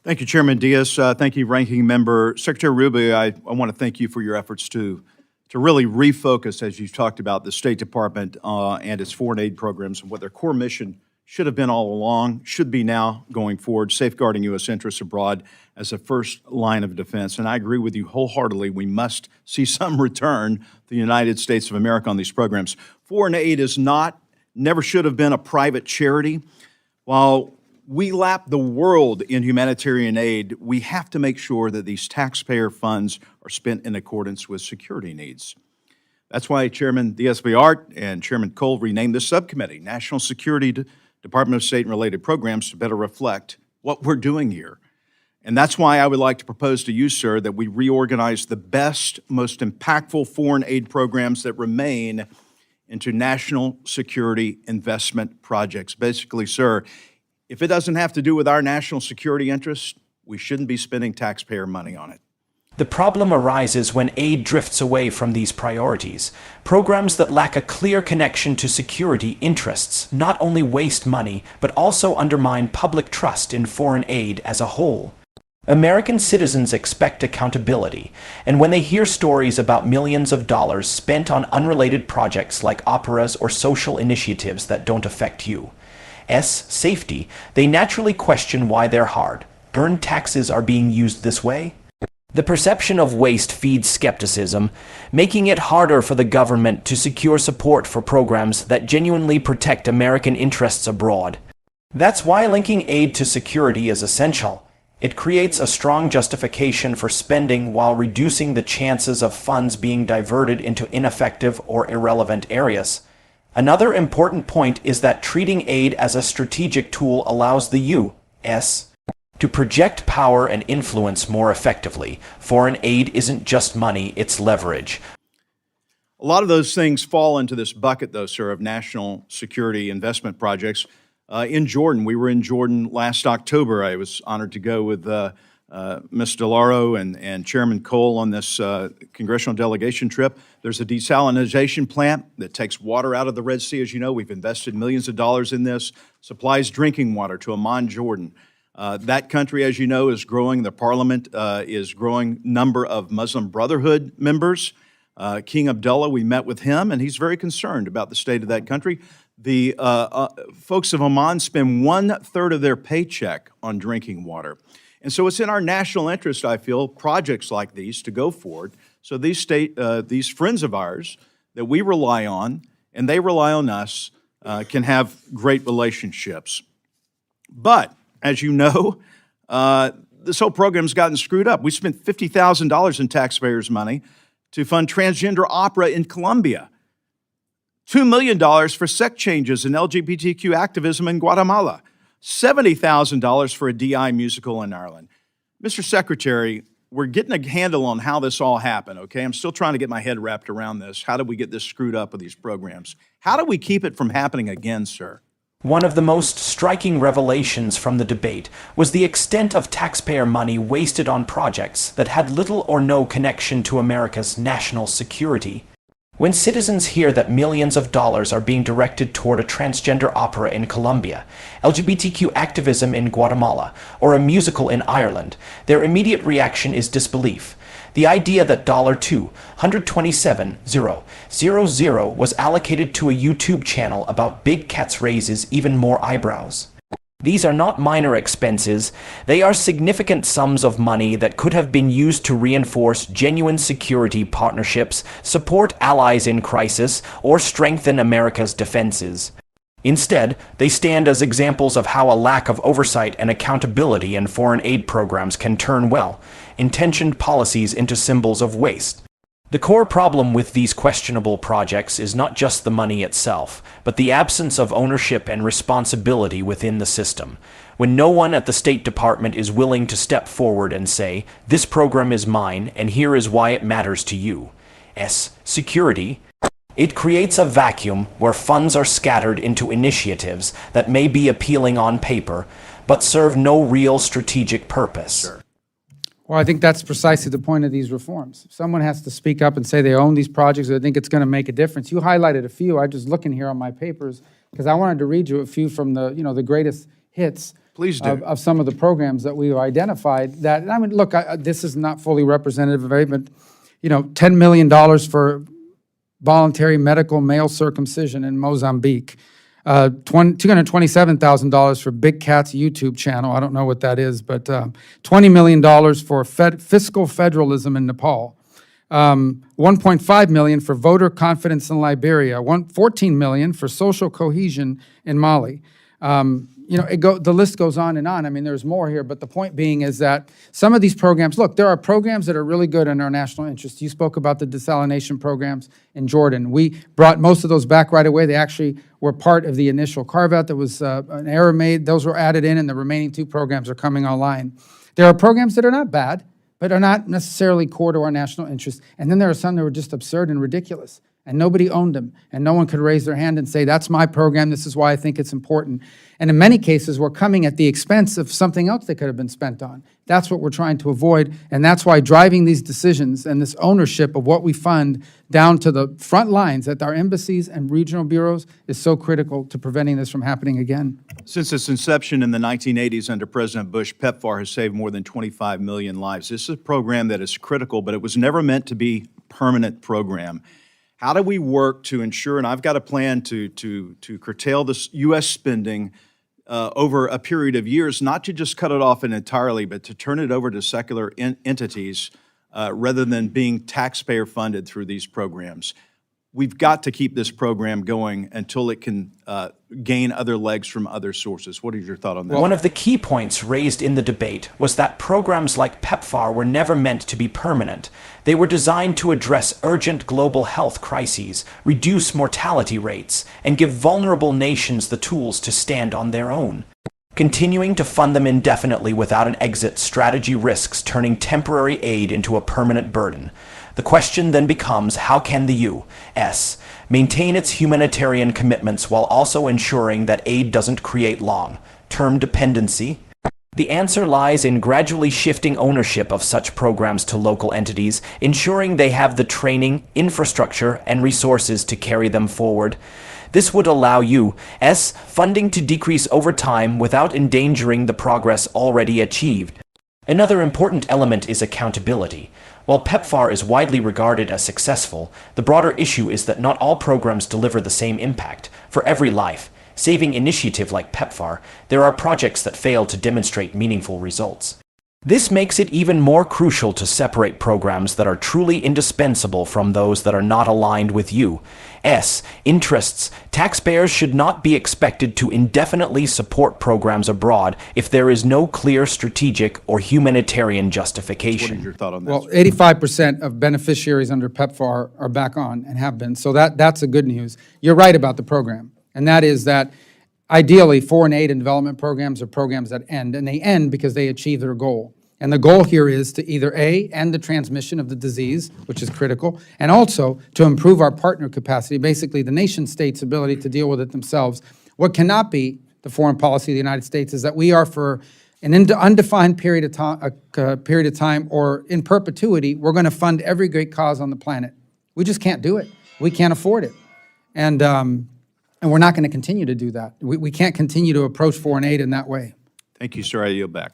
Thank you, Chairman Diaz. Thank you, Ranking Member. Secretary Rubio, I want to thank you for your efforts to really refocus, as you talked about, the State Department and its foreign aid programs and what their core mission should have been all along, should be now going forward, safeguarding U.S. interests abroad as a first line of defense. And I agree with you wholeheartedly. We must see some return to the United States of America on these programs. Foreign aid is not, never should have been a private charity. While we lap the world in humanitarian aid, we have to make sure that these taxpayer funds are spent in accordance with security needs. That's why Chairman Diaz-Balart and Chairman Cole renamed this subcommittee, National Security Department of State and Related Programs, to better reflect what we're doing here. And that's why I would like to propose to you, sir, that we reorganize the best, most impactful foreign aid programs that remain into national security investment projects. Basically, sir, if it doesn't have to do with our national security interests, we shouldn't be spending taxpayer money on it. The problem arises when aid drifts away from these priorities. Programs that lack a clear connection to security interests not only waste money, but also undermine public trust in foreign aid as a whole. American citizens expect accountability, and when they hear stories about millions of dollars spent on unrelated projects like operas or social initiatives that don't affect you, safety, they naturally question why they're hard. Earned taxes are being used this way? The perception of waste feeds skepticism, making it harder for the government to secure support for programs that genuinely protect American interests abroad. That's why linking aid to security is essential. It creates a strong justification for spending while reducing the chances of funds being diverted into ineffective or irrelevant areas. Another important point is that treating aid as a strategic tool allows the U.S. to project power and influence more effectively. Foreign aid isn't just money, it's leverage. A lot of those things fall into this bucket, though, sir, of national security investment projects. In Jordan, we were in Jordan last October. I was honored to go with Ms. DeLauro and Chairman Cole on this congressional delegation trip. There's a desalination plant that takes water out of the Red Sea. As you know, we've invested millions of dollars in this, supplies drinking water to Amman, Jordan. That country, as you know, is growing. The parliament is growing number of Muslim Brotherhood members. King Abdullah, we met with him, and he's very concerned about the state of that country. The folks of Amman spend 1/3 of their paycheck on drinking water. And so it's in our national interest, I feel, projects like these to go forward. So these friends of ours that we rely on, and they rely on us, can have great relationships. But as you know, this whole program's gotten screwed up. We spent $50,000 in taxpayers' money to fund transgender opera in Colombia, $2 million for sect changes and LGBTQ activism in Guatemala, $70,000 for a DI musical in Ireland. Mr. Secretary, we're getting a handle on how this all happened, okay? I'm still trying to get my head wrapped around this. How did we get this screwed up with these programs? How do we keep it from happening again, sir? One of the most striking revelations from the debate was the extent of taxpayer money wasted on projects that had little or no connection to America's national security. When citizens hear that millions of dollars are being directed toward a transgender opera in Colombia, LGBTQ activism in Guatemala, or a musical in Ireland, their immediate reaction is disbelief. The idea that $127,000 was allocated to a YouTube channel about big cats raises even more eyebrows. These are not minor expenses. They are significant sums of money that could have been used to reinforce genuine security partnerships, support allies in crisis, or strengthen America's defenses. Instead, they stand as examples of how a lack of oversight and accountability in foreign aid programs can turn well-intentioned policies into symbols of waste. The core problem with these questionable projects is not just the money itself, but the absence of ownership and responsibility within the system. When no one at the State Department is willing to step forward and say, "This program is mine, and here is why it matters to you." Security. It creates a vacuum where funds are scattered into initiatives that may be appealing on paper, but serve no real strategic purpose. Sure. Well, I think that's precisely the point of these reforms. Someone has to speak up and say they own these projects or they think it's going to make a difference. You highlighted a few. I'm just looking here on my papers because I wanted to read you a few from the, the greatest hits. Please do. of some of the programs that we've identified that, I mean, look, this is not fully representative of everything, but, you know, $10 million for voluntary medical male circumcision in Mozambique, $227,000 for Big Cat's YouTube channel. I don't know what that is, but $20 million for fiscal federalism in Nepal. 1.5 million for voter confidence in Liberia, 14 million for social cohesion in Mali. You know, the list goes on and on. I mean, there's more here, but the point being is that some of these programs, look, there are programs that are really good in our national interest. You spoke about the desalination programs in Jordan. We brought most of those back right away. They actually were part of the initial carve-out. There was an error made. Those were added in, and the remaining 2 programs are coming online. There are programs that are not bad, but are not necessarily core to our national interest. And then there are some that were just absurd and ridiculous, and nobody owned them, and no one could raise their hand and say, that's my program, this is why I think it's important. And in many cases, we're coming at the expense of something else that could have been spent on. That's what we're trying to avoid, and that's why driving these decisions and this ownership of what we fund down to the front lines at our embassies and regional bureaus is so critical to preventing this from happening again. Since its inception in the 1980s under President Bush, PEPFAR has saved more than 25 million lives. This is a program that is critical, but it was never meant to be a permanent program. How do we work to ensure, and I've got a plan to curtail this U.S. spending over a period of years, not to just cut it off entirely, but to turn it over to secular entities rather than being taxpayer funded through these programs. We've got to keep this program going until it can gain other legs from other sources. What is your thought on that? One of the key points raised in the debate was that programs like PEPFAR were never meant to be permanent. They were designed to address urgent global health crises, reduce mortality rates, and give vulnerable nations the tools to stand on their own. Continuing to fund them indefinitely without an exit strategy risks turning temporary aid into a permanent burden. The question then becomes, how can the U.S. maintain its humanitarian commitments while also ensuring that aid doesn't create long-term dependency? The answer lies in gradually shifting ownership of such programs to local entities, ensuring they have the training, infrastructure, and resources to carry them forward. This would allow U.S. funding to decrease over time without endangering the progress already achieved. Another important element is accountability. While PEPFAR is widely regarded as successful, the broader issue is that not all programs deliver the same impact. For every life-saving initiative like PEPFAR, there are projects that fail to demonstrate meaningful results. This makes it even more crucial to separate programs that are truly indispensable from those that are not aligned with U.S. interests. Taxpayers should not be expected to indefinitely support programs abroad if there is no clear strategic or humanitarian justification. What is your thought on that? Well, 85% of beneficiaries under PEPFAR are back on and have been, so that's the good news. You're right about the program, and that is that ideally, foreign aid and development programs are programs that end, and they end because they achieve their goal. And the goal here is to either A, end the transmission of the disease, which is critical, and also to improve our partner capacity, basically the nation state's ability to deal with it themselves. What cannot be the foreign policy of the United States is that we are, for an undefined period of time or in perpetuity, we're going to fund every great cause on the planet. We just can't do it. We can't afford it. And we're not going to continue to do that. We can't continue to approach foreign aid in that way. Thank you, sir. I yield back.